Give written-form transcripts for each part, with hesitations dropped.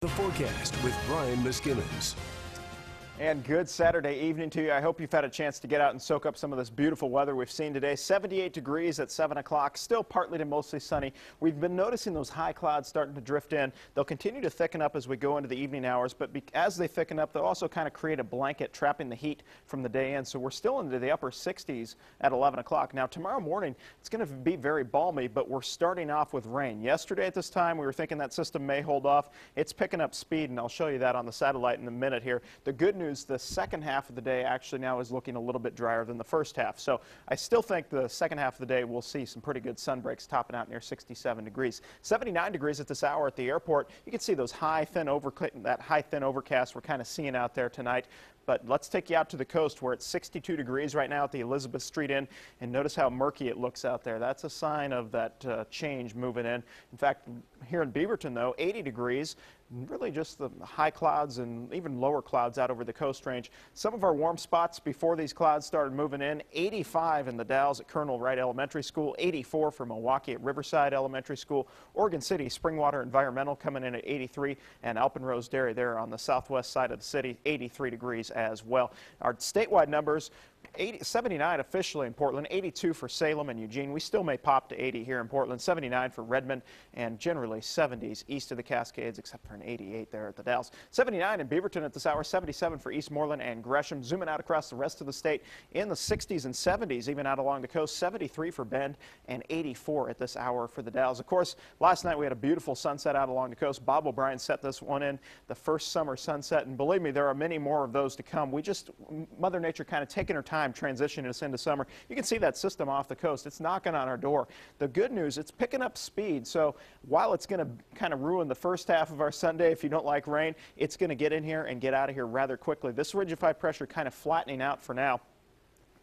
The forecast with Brian Miskimins. And good Saturday evening to you. I hope you've had a chance to get out and soak up some of this beautiful weather we've seen today. 78 degrees at 7 o'clock, still partly to mostly sunny. We've been noticing those high clouds starting to drift in. They'll continue to thicken up as we go into the evening hours, but as they thicken up, they'll also kind of create a blanket trapping the heat from the day in. So we're still into the upper 60s at 11 o'clock. Now tomorrow morning, it's going to be very balmy, but we're starting off with rain. Yesterday at this time, we were thinking that system may hold off. It's picking up speed, and I'll show you that on the satellite in a minute here. The good news, the second half of the day actually now is looking a little bit drier than the first half. So I still think the second half of the day we'll see some pretty good sun breaks topping out near 67 degrees. 79 degrees at this hour at the airport. You can see those high thin overcast we're kind of seeing out there tonight. But let's take you out to the coast where it's 62 degrees right now at the Elizabeth Street Inn, and notice how murky it looks out there. That's a sign of that change moving in. In fact, here in Beaverton, though, 80 degrees, really just the high clouds and even lower clouds out over the coast range. Some of our warm spots before these clouds started moving in, 85 in the Dalles at Colonel Wright Elementary School, 84 for Milwaukee at Riverside Elementary School, Oregon City Springwater Environmental coming in at 83, and Alpenrose Dairy there on the southwest side of the city, 83 degrees as well. Our statewide numbers, 79 officially in Portland, 82 for Salem and Eugene. We still may pop to 80 here in Portland, 79 for Redmond, and generally 70s east of the Cascades, except for an 88 there at the Dalles. 79 in Beaverton at this hour, 77 for Eastmoreland and Gresham. Zooming out across the rest of the state in the 60s and 70s, even out along the coast, 73 for Bend and 84 at this hour for the Dalles. Of course, last night we had a beautiful sunset out along the coast. Bob O'Brien set this one in, the first summer sunset, and believe me, there are many more of those to come. Mother Nature kind of taking her time transitioning us into summer. You can see that system off the coast. It's knocking on our door. The good news, it's picking up speed. So while it's going to kind of ruin the first half of our Sunday if you don't like rain, it's going to get in here and get out of here rather quickly. This ridge of high pressure kind of flattening out for now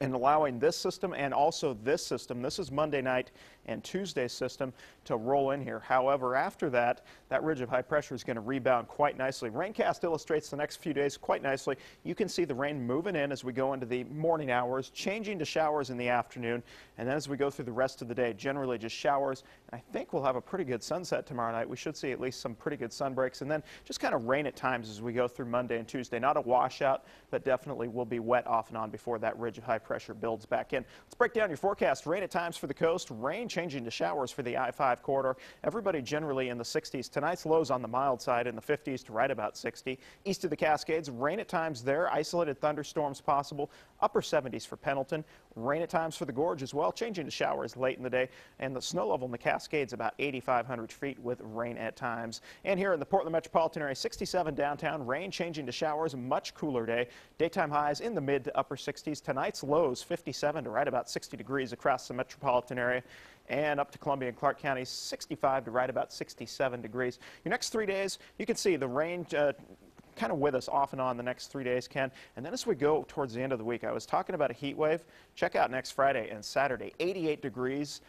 and allowing this system and also this system, this is Monday night and Tuesday's system, to roll in here. However, after that, that ridge of high pressure is going to rebound quite nicely. Raincast illustrates the next few days quite nicely. You can see the rain moving in as we go into the morning hours, changing to showers in the afternoon, and then as we go through the rest of the day, generally just showers. And I think we'll have a pretty good sunset tomorrow night. We should see at least some pretty good sun breaks, and then just kind of rain at times as we go through Monday and Tuesday. Not a washout, but definitely will be wet off and on before that ridge of high pressure builds back in. Let's break down your forecast. Rain at times for the coast, rain changing to showers for the I-5 corridor. Everybody generally in the 60s. Tonight's lows on the mild side in the 50s to right about 60. East of the Cascades, rain at times there, isolated thunderstorms possible. Upper 70s for Pendleton. Rain at times for the Gorge as well, changing to showers late in the day. And the snow level in the Cascades about 8,500 feet with rain at times. And here in the Portland metropolitan area, 67 downtown, rain changing to showers, much cooler day. Daytime highs in the mid to upper 60s. Tonight's lows 57 to right about 60 degrees across the metropolitan area. And up to Columbia and Clark counties, 65 to right about 67 degrees. Your next 3 days, you can see the rain kind of with us off and on the next 3 days, Ken. And then as we go towards the end of the week, I was talking about a heat wave. Check out next Friday and Saturday, 88 degrees.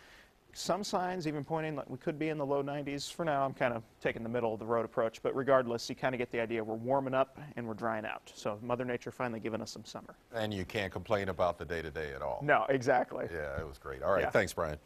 Some signs even pointing like we could be in the low 90s. For now, I'm kind of taking the middle of the road approach. But regardless, you kind of get the idea. We're warming up and we're drying out. So Mother Nature finally giving us some summer. And you can't complain about the day-to-day at all. No, exactly. Yeah, it was great. All right, yeah. Thanks, Brian.